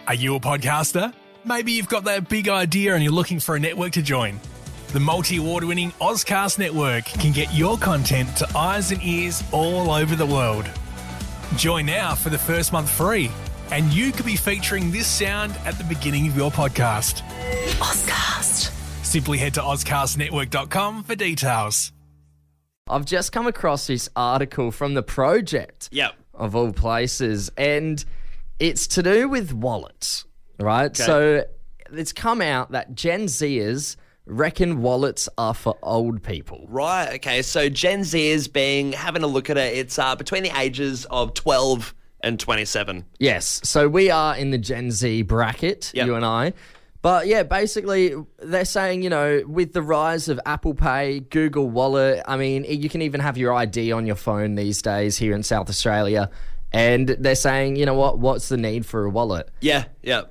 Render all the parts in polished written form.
Are you a podcaster? Maybe you've got that big idea and you're looking for a network to join. The multi-award-winning Ozcast Network can get your content to eyes and ears all over the world. Join now for the first month free, and you could be featuring this sound at the beginning of your podcast. Ozcast. Simply head to ozcastnetwork.com for details. I've just come across this article from The Project, of all places, and it's to do with wallets, right? Okay. So it's come out that Gen Zers reckon wallets are for old people. Right, okay. So Gen Z is having a look at it. It's between the ages of 12 and 27. Yes, so we are in the Gen Z bracket, you and I. But yeah, basically they're saying, with the rise of Apple Pay, Google Wallet, I mean, you can even have your ID on your phone these days here in South Australia. And they're saying, you know what, what's the need for a wallet? Yeah.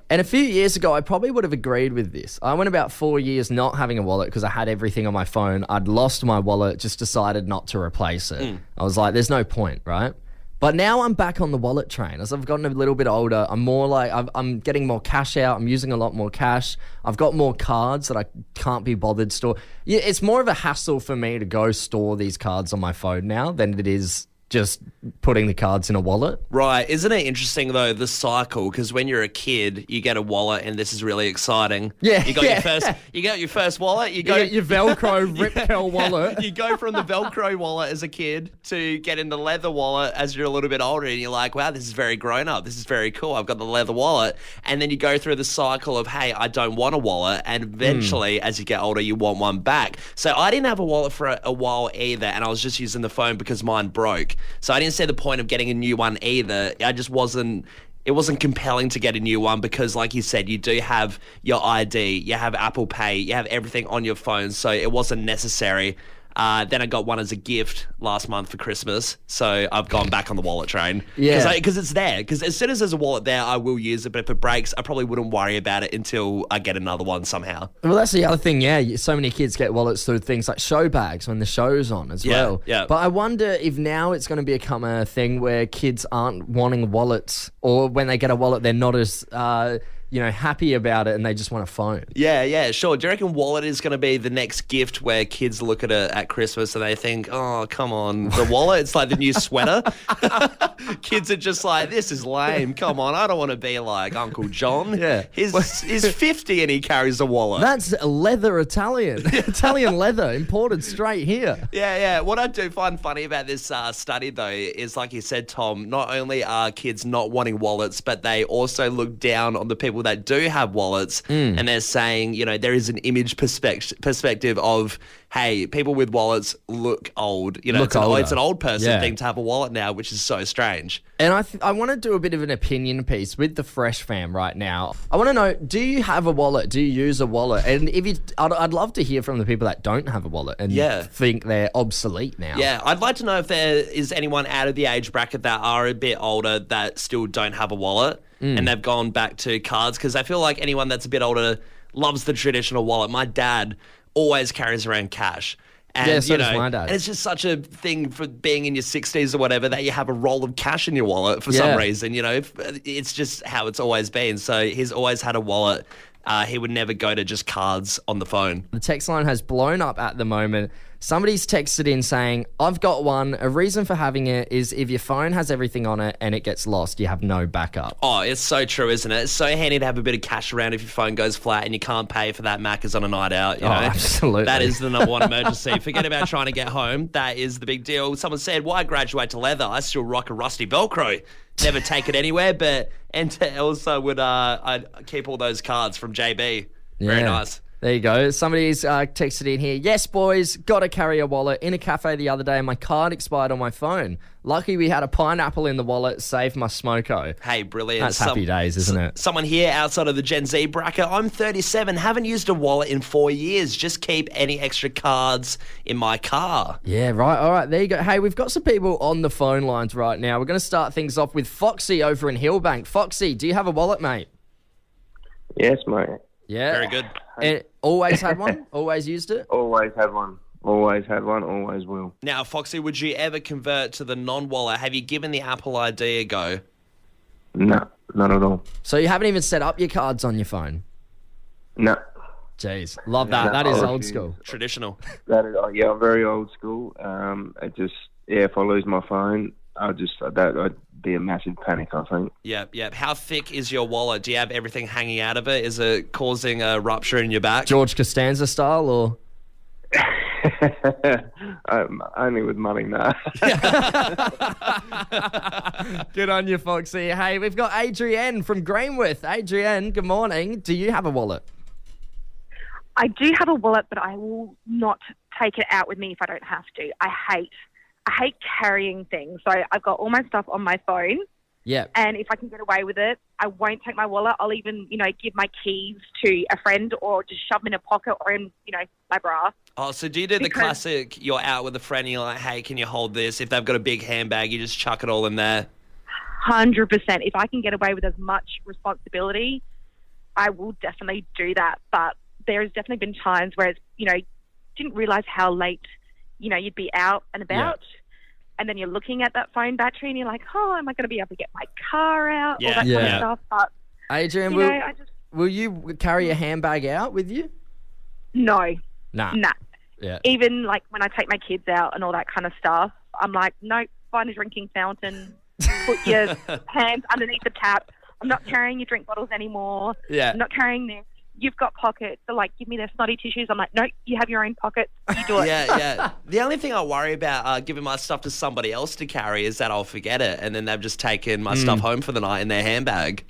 And a few years ago, I probably would have agreed with this. I went about 4 years not having a wallet because I had everything on my phone. I'd lost my wallet, just decided not to replace it. I was like, there's no point, right? But now I'm back on the wallet train. As I've gotten a little bit older, I'm more like, I'm getting more cash out. I'm using a lot more cash. I've got more cards that I can't be bothered store. Yeah, it's more of a hassle for me to go store these cards on my phone now than it is just putting the cards in a wallet. Right. Isn't it interesting, though, the cycle? Because when you're a kid, you get a wallet, and this is really exciting. Yeah. You got your first wallet. You get your Velcro Rip Curl wallet. You go from the Velcro wallet as a kid to getting the leather wallet as you're a little bit older, and you're like, wow, this is very grown up. This is very cool. I've got the leather wallet. And then you go through the cycle of, hey, I don't want a wallet. And eventually, as you get older, you want one back. So I didn't have a wallet for a while either, and I was just using the phone because mine broke. So I didn't see the point of getting a new one either. It wasn't compelling to get a new one because, like you said, you do have your ID, you have Apple Pay, you have everything on your phone, so it wasn't necessary. Then I got one as a gift last month for Christmas, so I've gone back on the wallet train. Yeah. Because it's there. Because as soon as there's a wallet there, I will use it, but if it breaks, I probably wouldn't worry about it until I get another one somehow. Well, that's the other thing, so many kids get wallets through things like show bags when the show's on as well. Yeah. But I wonder if now it's going to become a thing where kids aren't wanting wallets, or when they get a wallet, they're not as... happy about it, and they just want a phone. Yeah, sure. Do you reckon wallet is going to be the next gift where kids look at it at Christmas and they think, oh, come on, the wallet? It's like the new sweater. Kids are just like, this is lame. Come on, I don't want to be like Uncle John. Yeah. He's 50 and he carries a wallet. That's leather Italian leather, imported straight here. Yeah. What I do find funny about this study, though, is like you said, Tom, not only are kids not wanting wallets, but they also look down on the people that do have wallets, and they're saying, there is an image perspective of, hey, people with wallets look old. It's an old person thing to have a wallet now, which is so strange. And I want to do a bit of an opinion piece with the Fresh fam right now. I want to know, do you have a wallet? Do you use a wallet? And I'd love to hear from the people that don't have a wallet and think they're obsolete now. Yeah, I'd like to know if there is anyone out of the age bracket that are a bit older that still don't have a wallet and they've gone back to cards, because I feel like anyone that's a bit older loves the traditional wallet. My dad always carries around cash. And, so does my dad. And it's just such a thing for being in your 60s or whatever that you have a roll of cash in your wallet for some reason. It's just how it's always been. So he's always had a wallet. He would never go to just cards on the phone. The text line has blown up at the moment. Somebody's texted in saying, I've got one. A reason for having it is if your phone has everything on it and it gets lost, you have no backup. Oh, it's so true, isn't it? It's so handy to have a bit of cash around if your phone goes flat and you can't pay for that Macca's on a night out. Absolutely. That is the number one emergency. Forget about trying to get home. That is the big deal. Someone said, why graduate to leather? I still rock a rusty Velcro. Never take it anywhere, and also would I'd keep all those cards from JB. Very nice. There you go. Somebody's texted in here. Yes, boys, got to carry a wallet. In a cafe the other day, my card expired on my phone. Lucky we had a pineapple in the wallet, saved my smoko. Hey, brilliant. That's happy days, isn't it? Someone here outside of the Gen Z bracket. I'm 37, haven't used a wallet in 4 years. Just keep any extra cards in my car. Yeah, right. All right, there you go. Hey, we've got some people on the phone lines right now. We're going to start things off with Foxy over in Hillbank. Foxy, do you have a wallet, mate? Yes, mate. Yeah. Very good. And always had one? Always used it? Always had one. Always had one, always will. Now, Foxy, would you ever convert to the non-wallet? Have you given the Apple ID a go? No, Not at all. So you haven't even set up your cards on your phone? No. Jeez, love that. No, That is I old refuse. school. Traditional. That is, I'm very old school. If I lose my phone, I'd be a massive panic, I think. Yep. How thick is your wallet? Do you have everything hanging out of it? Is it causing a rupture in your back? George Costanza style, or? Only with money, no. Good on you, Foxy. Hey, we've got Adrienne from Greenwith. Adrienne, good morning. Do you have a wallet? I do have a wallet, but I will not take it out with me if I don't have to. I hate carrying things. So I've got all my stuff on my phone. Yeah. And if I can get away with it, I won't take my wallet. I'll even, give my keys to a friend or just shove them in a pocket or in, my bra. Oh, so do you do the classic, you're out with a friend and you're like, hey, can you hold this? If they've got a big handbag, you just chuck it all in there. 100%. If I can get away with as much responsibility, I will definitely do that. But there's definitely been times where it's, didn't realise how late, you'd be out and about. Yeah. And then you're looking at that phone battery and you're like, oh, am I going to be able to get my car out? Yeah. All that kind of stuff. But, Adrienne, will you carry a handbag out with you? No. Nah. Yeah. Even like when I take my kids out and all that kind of stuff, I'm like, nope, find a drinking fountain, put your hands underneath the tap. I'm not carrying your drink bottles anymore. Yeah. I'm not carrying this. You've got pockets. They're like, give me their snotty tissues. I'm like, no, you have your own pockets. You do it. Yeah. The only thing I worry about giving my stuff to somebody else to carry is that I'll forget it and then they've just taken my stuff home for the night in their handbag.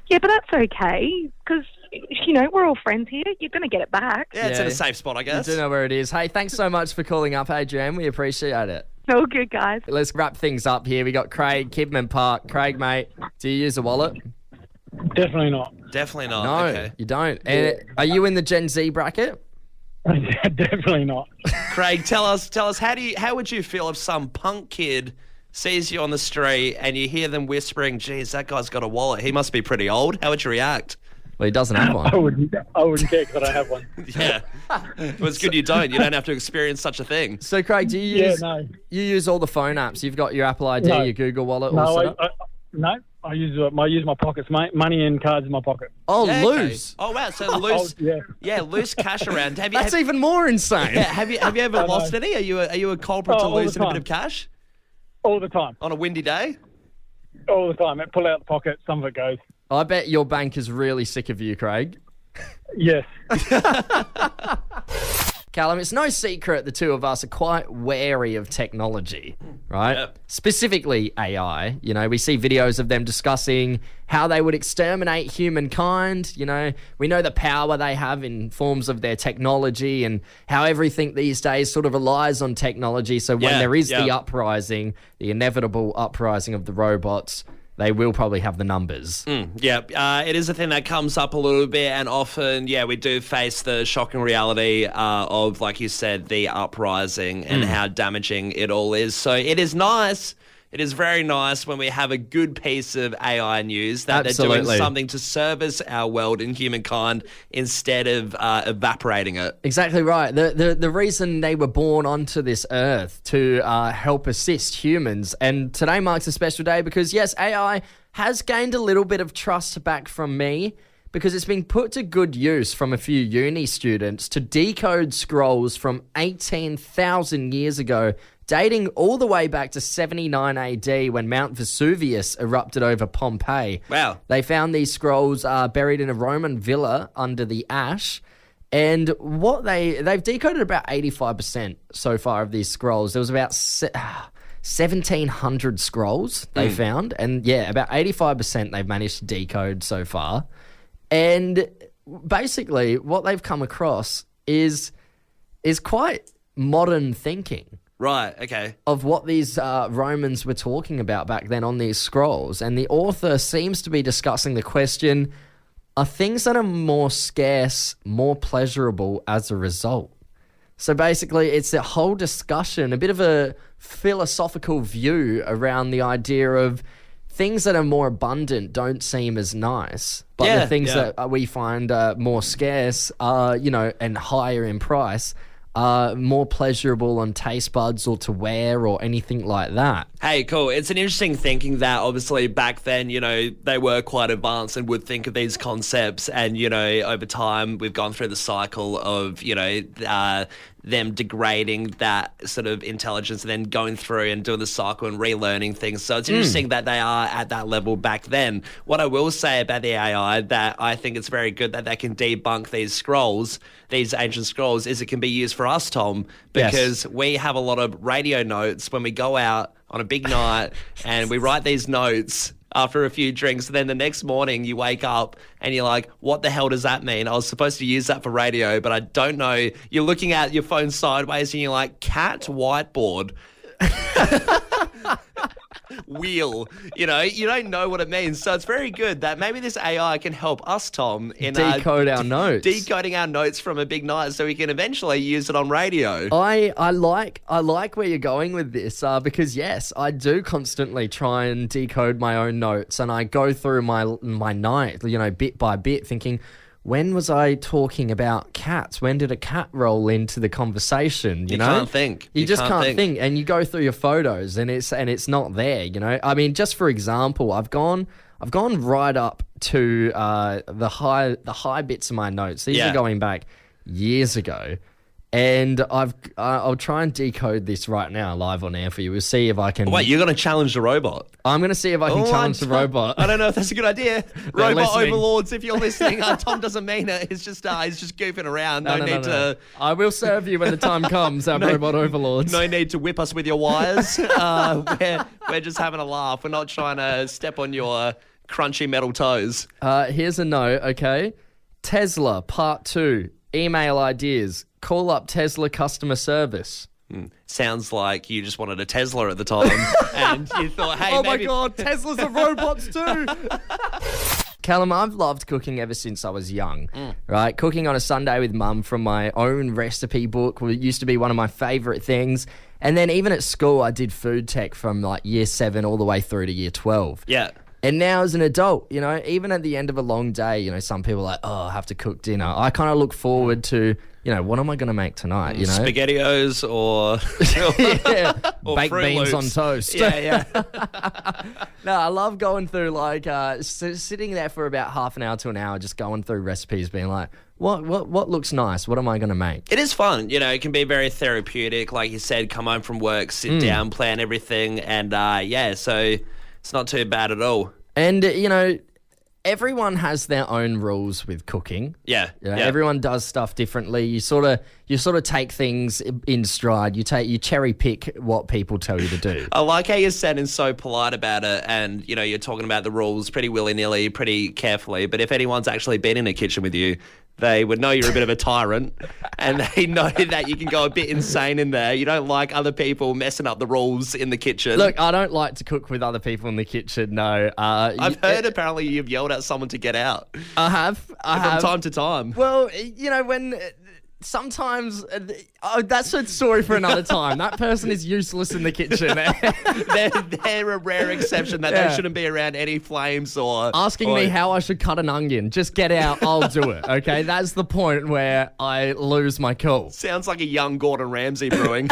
Yeah, but that's okay because, we're all friends here. You're going to get it back. Yeah, it's in a safe spot, I guess. You do know where it is. Hey, thanks so much for calling up, Adrienne. We appreciate it. All good, guys. Let's wrap things up here. We got Craig, Kidman Park. Craig, mate, do you use a wallet? Definitely not. Definitely not. No, okay. You don't. And are you in the Gen Z bracket? Definitely not. Craig, tell us, how would you feel if some punk kid sees you on the street and you hear them whispering, geez, that guy's got a wallet. He must be pretty old. How would you react? Well, he doesn't have one. I wouldn't care because I don't have one. Yeah. Well, it's good you don't. You don't have to experience such a thing. So, Craig, do you use you use all the phone apps? You've got your Apple ID, your Google Wallet all set up? No, I use my pockets, mate. Money and cards in my pocket. Oh, Yeah, loose. Okay. Oh, wow. So loose. Yeah. Loose cash around. That's even more insane. Yeah, have you ever lost any? Are you a culprit to losing a bit of cash? All the time. On a windy day? All the time. I pull out the pocket, some of it goes. I bet your bank is really sick of you, Craig. Yes. Callum, it's no secret the two of us are quite wary of technology, right? Yep. Specifically AI. We see videos of them discussing how they would exterminate humankind. We know the power they have in forms of their technology and how everything these days sort of relies on technology. So when there is the uprising, the inevitable uprising of the robots, they will probably have the numbers. It is a thing that comes up a little bit, and often, we do face the shocking reality of, like you said, the uprising and how damaging it all is. So it is nice. It is very nice when we have a good piece of AI news that they're doing something to service our world and humankind instead of evaporating it. Exactly right. The reason they were born onto this earth to help assist humans. And today marks a special day because, yes, AI has gained a little bit of trust back from me because it's been put to good use from a few uni students to decode scrolls from 18,000 years ago, dating all the way back to 79 AD when Mount Vesuvius erupted over Pompeii. Wow. They found these scrolls buried in a Roman villa under the ash. And what they've decoded about 85% so far of these scrolls. There was about 1,700 scrolls they found. And about 85% they've managed to decode so far. And basically what they've come across is quite modern thinking. Right, okay. Of what these Romans were talking about back then on these scrolls. And the author seems to be discussing the question, are things that are more scarce more pleasurable as a result? So basically, it's a whole discussion, a bit of a philosophical view around the idea of things that are more abundant don't seem as nice, but the things that we find more scarce, and higher in price more pleasurable on taste buds or to wear or anything like that. Hey, cool. It's an interesting thinking that obviously back then, they were quite advanced and would think of these concepts. And, over time, we've gone through the cycle of, them degrading that sort of intelligence and then going through and doing the cycle and relearning things. So it's interesting that they are at that level back then. What I will say about the AI that I think it's very good that they can debunk these scrolls, these ancient scrolls, is it can be used for us, Tom, because we have a lot of radio notes when we go out on a big night and we write these notes after a few drinks. Then the next morning you wake up and you're like, what the hell does that mean? I was supposed to use that for radio, but I don't know. You're looking at your phone sideways and you're like, cat whiteboard. Wheel, you don't know what it means. So it's very good that maybe this AI can help us, Tom, in decode our notes, decoding our notes from a big night, so we can eventually use it on radio. I like where you're going with this, because yes, I do constantly try and decode my own notes, and I go through my night, bit by bit, thinking, when was I talking about cats? When did a cat roll into the conversation? You know? Can't think. You just can't think. And you go through your photos and it's not there, I mean, just for example, I've gone right up to the high bits of my notes. These are going back years ago. And I'll try and decode this right now live on air for you. We'll see if I can. Wait, you're going to challenge the robot? I'm going to see if I can challenge the robot. I don't know if that's a good idea. Robot listening. overlords, if you're listening, Tom doesn't mean it. He's just goofing around. No need to. I will serve you when the time comes, our robot overlords. No need to whip us with your wires. We're just having a laugh. We're not trying to step on your crunchy metal toes. Here's a note, okay? Tesla, part 2. Email ideas. Call up Tesla customer service. Sounds like you just wanted a Tesla at the time. And you thought, hey, oh my God, Teslas are robots too. Callum, I've loved cooking ever since I was young, right? Cooking on a Sunday with Mum from my own recipe book used to be one of my favourite things. And then even at school, I did food tech from like year 7 all the way through to year 12. Yeah. And now as an adult, even at the end of a long day, some people are like, oh, I have to cook dinner. I kind of look forward to, what am I going to make tonight, SpaghettiOs or or baked Fruit beans Loops. on toast. Yeah. No, I love going through sitting there for about half an hour to an hour, just going through recipes, being like, what looks nice? What am I going to make? It is fun. It can be very therapeutic. Like you said, come home from work, sit down, plan everything. And so it's not too bad at all. And, everyone has their own rules with cooking. Yeah. Everyone does stuff differently. You sort of take things in stride. You cherry pick what people tell you to do. I like how you're sounding so polite about it, and you're talking about the rules pretty willy-nilly, pretty carefully. But if anyone's actually been in a kitchen with you, they would know you're a bit of a tyrant, and they know that you can go a bit insane in there. You don't like other people messing up the rules in the kitchen. Look, I don't like to cook with other people in the kitchen, no. I've heard apparently you've yelled at someone to get out. I have. From time to time. Well, when... Sometimes, that's a story for another time. That person is useless in the kitchen. they're a rare exception that they shouldn't be around any flames or... Asking me how I should cut an onion. Just get out, I'll do it, okay? That's the point where I lose my cool. Sounds like a young Gordon Ramsay brewing.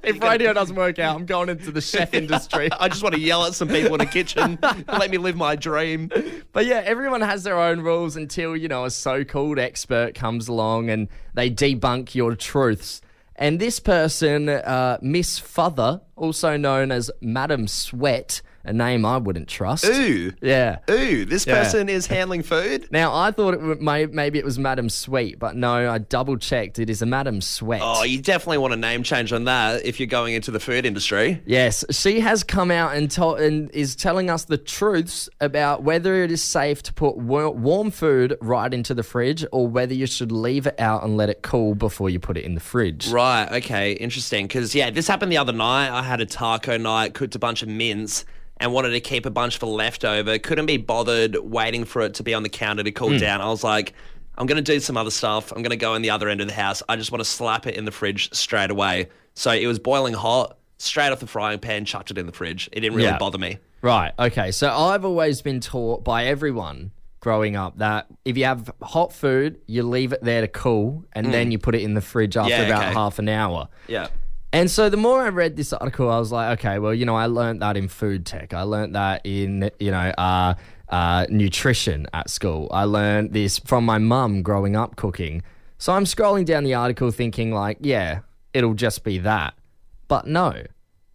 If radio doesn't work out, I'm going into the chef industry. I just want to yell at some people in the kitchen. Let me live my dream. But yeah, everyone has their own rules until, a so-called expert comes along and they debunk your truths. And this person, Miss Futher, also known as Madam Sweat, a name I wouldn't trust. Ooh. Yeah. Ooh, this person is handling food? Now, I thought maybe it was Madam Sweet, but no, I double-checked. It is a Madam Sweat. Oh, you definitely want a name change on that if you're going into the food industry. Yes. She has come out and is telling us the truths about whether it is safe to put warm food right into the fridge or whether you should leave it out and let it cool before you put it in the fridge. Right, okay, interesting. Because, this happened the other night. I had a taco night, cooked a bunch of mince, and wanted to keep a bunch for leftover. Couldn't be bothered waiting for it to be on the counter to cool down. I was like, I'm going to do some other stuff. I'm going to go in the other end of the house. I just want to slap it in the fridge straight away. So it was boiling hot, straight off the frying pan, chucked it in the fridge. It didn't really bother me. Right, okay. So I've always been taught by everyone growing up that if you have hot food, you leave it there to cool and then you put it in the fridge after about half an hour. Yeah. And so the more I read this article, I was like, okay, well, I learned that in food tech. I learned that in, nutrition at school. I learned this from my mum growing up cooking. So I'm scrolling down the article thinking like, yeah, it'll just be that. But no,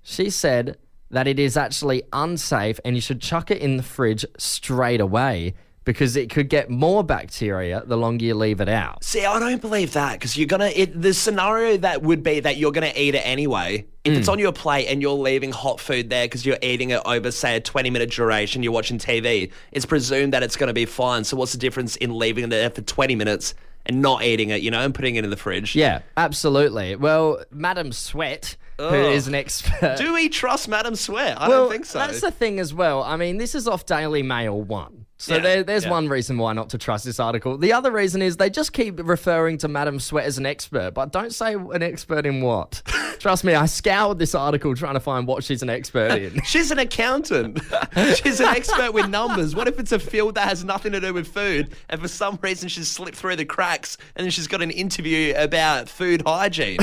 she said that it is actually unsafe and you should chuck it in the fridge straight away because it could get more bacteria the longer you leave it out. See, I don't believe that because the scenario that would be that you're going to eat it anyway. If it's on your plate and you're leaving hot food there because you're eating it over, say, a 20-minute duration, you're watching TV, it's presumed that it's going to be fine. So what's the difference in leaving it there for 20 minutes and not eating it, and putting it in the fridge? Yeah, absolutely. Well, Madam Sweat, who is an expert... Do we trust Madam Sweat? I don't think so. That's the thing as well. I mean, this is off Daily Mail 1. So there's one reason why not to trust this article. The other reason is they just keep referring to Madam Sweat as an expert, but don't say an expert in what. Trust me, I scoured this article trying to find what she's an expert in. She's an accountant. She's an expert with numbers. What if it's a field that has nothing to do with food and for some reason she's slipped through the cracks and then she's got an interview about food hygiene?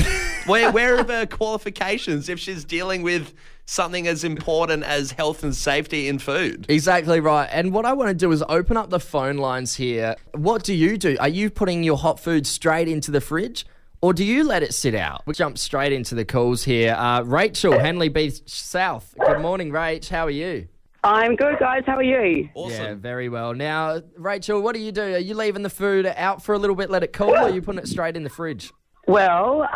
Where are her qualifications if she's dealing with something as important as health and safety in food? Exactly right. And what I want to do is open up the phone lines here. What do you do? Are you putting your hot food straight into the fridge? Or do you let it sit out? We'll jump straight into the calls here. Rachel, Henley Beach South. Good morning, Rach. How are you? I'm good, guys. How are you? Awesome. Yeah, very well. Now, Rachel, what do? Are you leaving the food out for a little bit, let it cool, or are you putting it straight in the fridge? Well,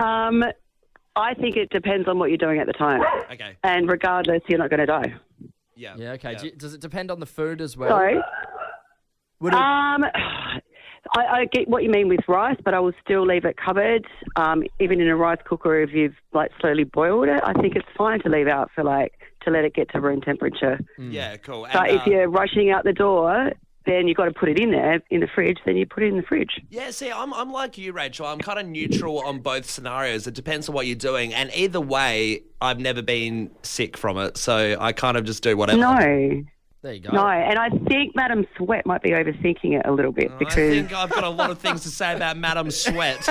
I think it depends on what you're doing at the time. Okay. And regardless, you're not going to die. Yeah. Yeah, okay. Does it depend on the food as well? Sorry? Would it- I get what you mean with rice, but I will still leave it covered. Even in a rice cooker, if you've slowly boiled it, I think it's fine to leave out for to let it get to room temperature. Yeah, cool. But if you're rushing out the door, then you've got to put it in there in the fridge. Then you put it in the fridge. Yeah, see, I'm like you, Rachel. I'm kind of neutral on both scenarios. It depends on what you're doing, and either way, I've never been sick from it, so I kind of just do whatever. No. There you go. No, and I think Madam Sweat might be overthinking it a little bit because... I think I've got a lot of things to say about Madam Sweat.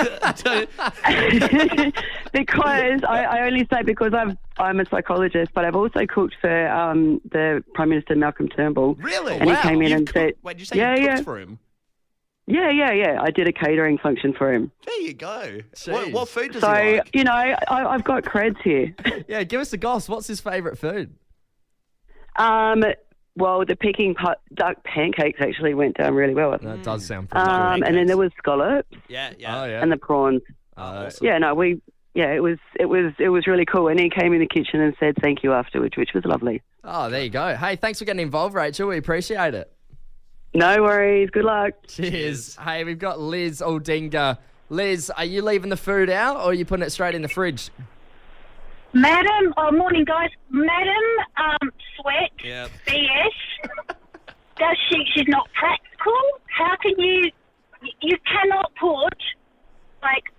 Because I only say because I'm a psychologist, but I've also cooked for the Prime Minister Malcolm Turnbull. Really? And he came in and said... Wait, did you say you cooked for him? Yeah. I did a catering function for him. There you go. Jeez. What food does So, he like? I've got creds here. Yeah, give us a goss. What's his favourite food? Well, the Peking duck pancakes actually went down really well. That does sound pretty good. And then there was scallops Yeah. Oh, yeah. and the prawns. Awesome. Yeah, no, it was really cool. And he came in the kitchen and said thank you afterwards, which was lovely. Oh, there you go. Hey, thanks for getting involved, Rachel. We appreciate it. No worries. Good luck. Cheers. Hey, we've got Liz Aldinga. Liz, are you leaving the food out or are you putting it straight in the fridge? Morning guys. Madam Sweat, Yeah. BS. She's not practical. How can you cannot put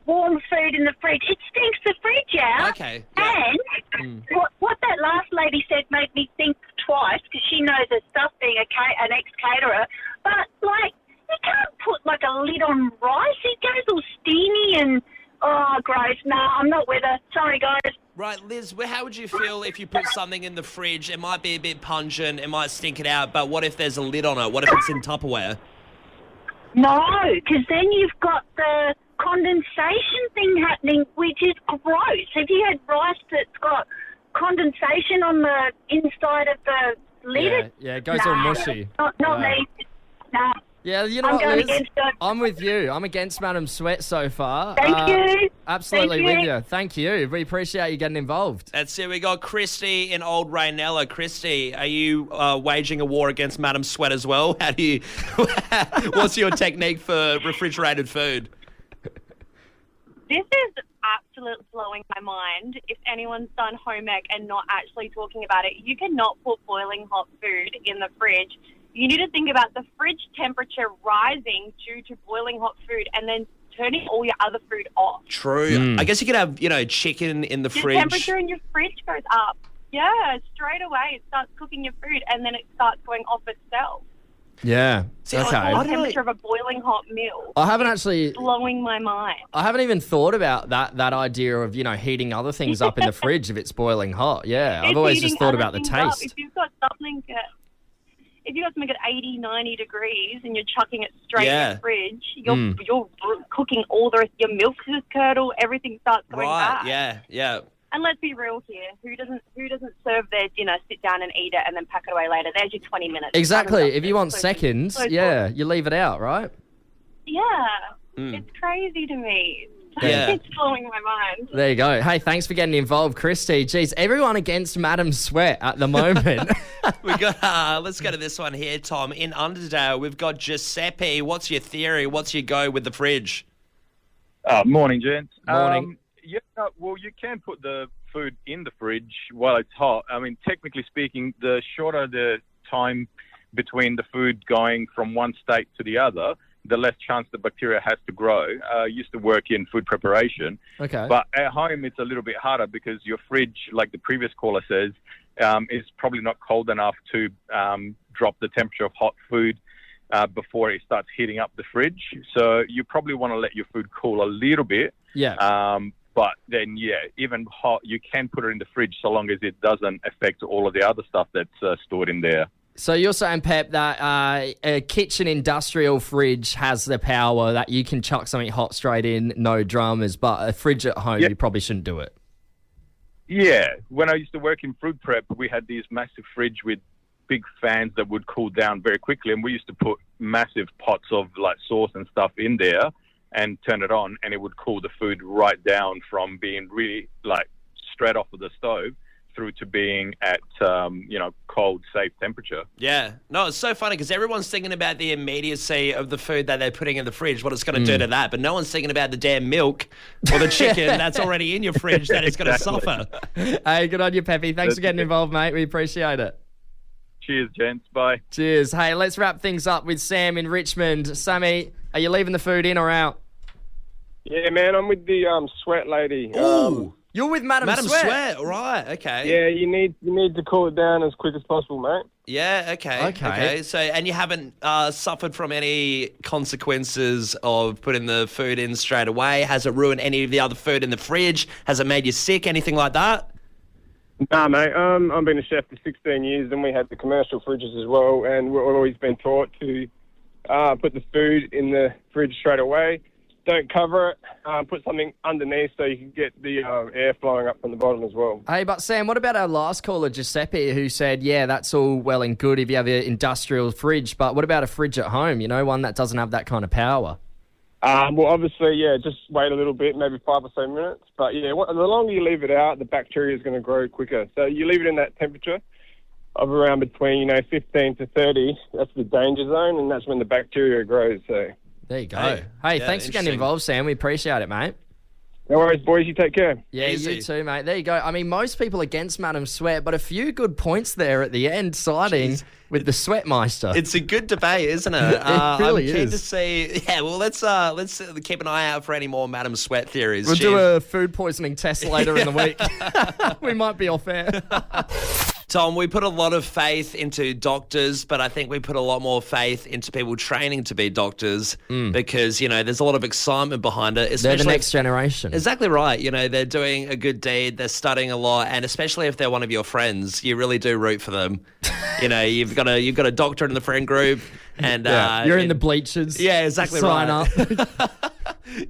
warm food in the fridge. It stinks the fridge out. Okay. Yeah. And what that last lady said made me think twice because she knows her stuff being an ex-caterer. But you can't put a lid on rice. It goes all steamy and gross. No, I'm not with her. Sorry guys. Right, Liz, how would you feel if you put something in the fridge? It might be a bit pungent, it might stink it out, but what if there's a lid on it? What if it's in Tupperware? No, because then you've got the condensation thing happening, which is gross. Have you had rice that's got condensation on the inside of the lid? Yeah, it goes all mushy. Not me. No. Yeah, you know I'm what, going Liz? against it. I'm with you. I'm against Madam Sweat so far. Thank you. Absolutely Thank with you. you. Thank you. We appreciate you getting involved. That's it. We got Christy in Old Raynella. Christy, are you waging a war against Madam Sweat as well? How do you? What's your technique for refrigerated food? This is absolutely blowing my mind. If anyone's done home ec and not actually talking about it, you cannot put boiling hot food in the fridge. You need to think about the fridge temperature rising due to boiling hot food and then turning all your other food off. True. I guess you could have, chicken in the The fridge. temperature in your fridge goes up. Yeah, straight away it starts cooking your food and then it starts going off itself. Yeah. See, Okay. I The don't know. temperature of a boiling hot milk. I haven't actually. Blowing my mind. I haven't even thought about that idea of, heating other things up in the fridge if it's boiling hot. Yeah, I've It's always heating just thought other about the things up. taste. If you've got something at 80, 90 degrees and you're chucking it straight in the fridge, you're cooking all the rest. Your milk is curdle. Everything starts going bad. Yeah. And let's be real here. Who doesn't serve their dinner, sit down and eat it, and then pack it away later? There's your 20 minutes. Exactly. If you want So seconds, so you leave it out, right? Yeah. It's crazy to me. Yeah. It's blowing my mind. There you go. Hey, thanks for getting involved, Christy. Jeez, everyone against Madam Sweat at the moment. We got. Let's go to this one here, Tom. In Underdale, we've got Giuseppe. What's your theory? What's your go with the fridge? Morning, gents. Morning. Well, you can put the food in the fridge while it's hot. I mean, technically speaking, the shorter the time between the food going from one state to the other, the less chance the bacteria has to grow. I used to work in food preparation. Okay. But at home, it's a little bit harder because your fridge, like the previous caller says, is probably not cold enough to drop the temperature of hot food before it starts heating up the fridge. So you probably want to let your food cool a little bit. Yeah. But then, even hot, you can put it in the fridge so long as it doesn't affect all of the other stuff that's stored in there. So you're saying, Pep, that a kitchen industrial fridge has the power that you can chuck something hot straight in, no dramas, but a fridge at home, you probably shouldn't do it. Yeah. When I used to work in food prep, we had these massive fridge with big fans that would cool down very quickly, and we used to put massive pots of like sauce and stuff in there and turn it on, and it would cool the food right down from being really like straight off of the stove through to being at cold, safe temperature. Yeah. No, it's so funny because everyone's thinking about the immediacy of the food that they're putting in the fridge, what it's going to do to that, but no one's thinking about the damn milk or the chicken that's already in your fridge that it's going to suffer. Hey, good on you, Peppy. Thanks for getting involved, mate. We appreciate it. Cheers, gents. Bye. Cheers. Hey, let's wrap things up with Sam in Richmond. Sammy, are you leaving the food in or out? Yeah, man, I'm with the sweat lady. Ooh. You're with Madam Sweat, right? Okay. Yeah, you need to cool it down as quick as possible, mate. Yeah. Okay. So, and you haven't suffered from any consequences of putting the food in straight away? Has it ruined any of the other food in the fridge? Has it made you sick? Anything like that? Nah, mate. I've been a chef for 16 years, and we had the commercial fridges as well, and we've always been taught to put the food in the fridge straight away. Don't cover it. Put something underneath so you can get the air flowing up from the bottom as well. Hey, but Sam, what about our last caller, Giuseppe, who said, yeah, that's all well and good if you have an industrial fridge, but what about a fridge at home, one that doesn't have that kind of power? Well, obviously, just wait a little bit, maybe 5 or so minutes. But, the longer you leave it out, the bacteria is going to grow quicker. So you leave it in that temperature of around between, 15 to 30. That's the danger zone, and that's when the bacteria grows, so... There you go. Hey, thanks for getting involved, Sam. We appreciate it, mate. No worries, boys. You take care. Yeah, Easy. You too, mate. There you go. I mean, most people against Madam Sweat, but a few good points there at the end, siding with the Sweatmeister. It's a good debate, isn't it? It really I'm keen is. to see. Yeah, well, let's keep an eye out for any more Madam Sweat theories. We'll do a food poisoning test later in the week. We might be off air. Tom, we put a lot of faith into doctors, but I think we put a lot more faith into people training to be doctors because, there's a lot of excitement behind it. They're the next generation. Exactly right. They're doing a good deed. They're studying a lot. And especially if they're one of your friends, you really do root for them. You've got a doctor in the friend group. And you're in the bleachers. Yeah, exactly Sign right. up.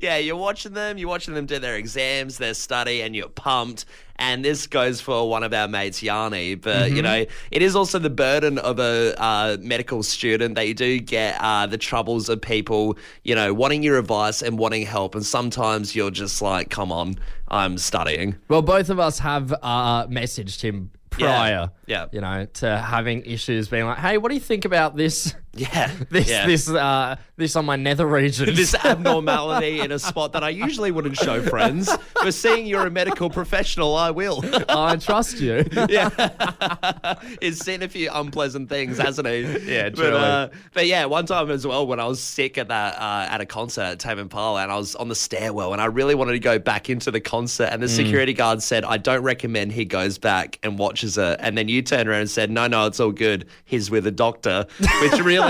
Yeah, you're watching them do their exams, their study, and you're pumped. And this goes for one of our mates, Yanni. But, it is also the burden of a medical student that you do get the troubles of people, wanting your advice and wanting help. And sometimes you're just like, come on, I'm studying. Well, both of us have messaged him prior, Yeah. To having issues, being like, hey, what do you think about this? Yeah. This on my nether regions. This abnormality in a spot that I usually wouldn't show friends. But seeing you're a medical professional, I will. I trust you. Yeah. He's seen a few unpleasant things, hasn't he? Yeah, truly. But yeah, one time as well when I was sick at a concert at Tame Impala and I was on the stairwell and I really wanted to go back into the concert and the security guard said, I don't recommend he goes back and watches it. And then you turned around and said, no, it's all good. He's with a doctor, which really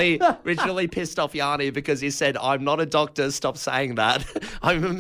originally pissed off Yanni because he said, "I'm not a doctor. Stop saying that. I'm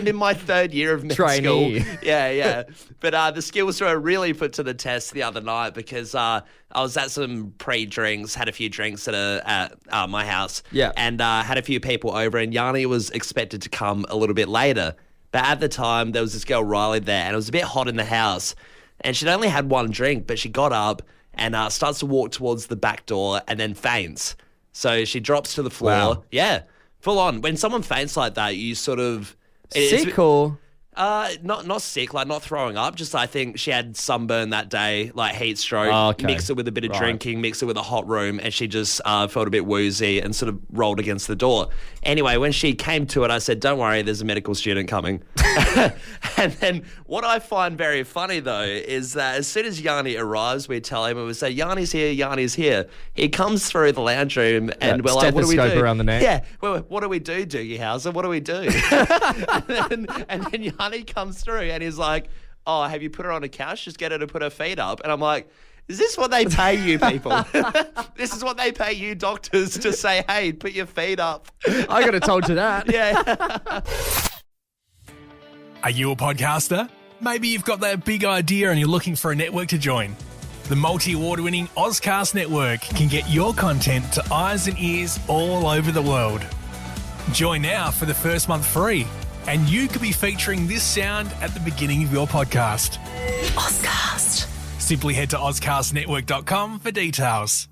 in my third year of med Trainee. school." Yeah. But the skills were really put to the test the other night because I was at some pre-drinks, had a few drinks at my house, and had a few people over, and Yanni was expected to come a little bit later. But at the time, there was this girl, Riley, there, and it was a bit hot in the house. And she'd only had one drink, but she got up and starts to walk towards the back door and then faints. So she drops to the floor. Wow. Yeah, full on. When someone faints like that, you sort of... Sick or? Not sick, like not throwing up. Just I think she had sunburn that day, like heat stroke. Mix it with a bit of drinking, mix it with a hot room, and she just felt a bit woozy and sort of rolled against the door. Anyway, when she came to it, I said, "Don't worry, there's a medical student coming." And then what I find very funny though is that as soon as Yanni arrives, we tell him and we say, "Yanni's here, Yanni's here." He comes through the lounge room and we're like, "What do we do?" Around the neck. Yeah, well, what do we do, Doogie Howser? What do we do? and then Yanni comes through and he's like, "Oh, have you put her on a couch? Just get her to put her feet up." And I'm like, is this what they pay you people? This is what they pay you doctors to say, "Hey, put your feet up." I could have told you that. Yeah. Are you a podcaster? Maybe you've got that big idea and you're looking for a network to join. The multi-award-winning Ozcast Network can get your content to eyes and ears all over the world. Join now for the first month free, and you could be featuring this sound at the beginning of your podcast. Ozcast. Simply head to ozcastnetwork.com for details.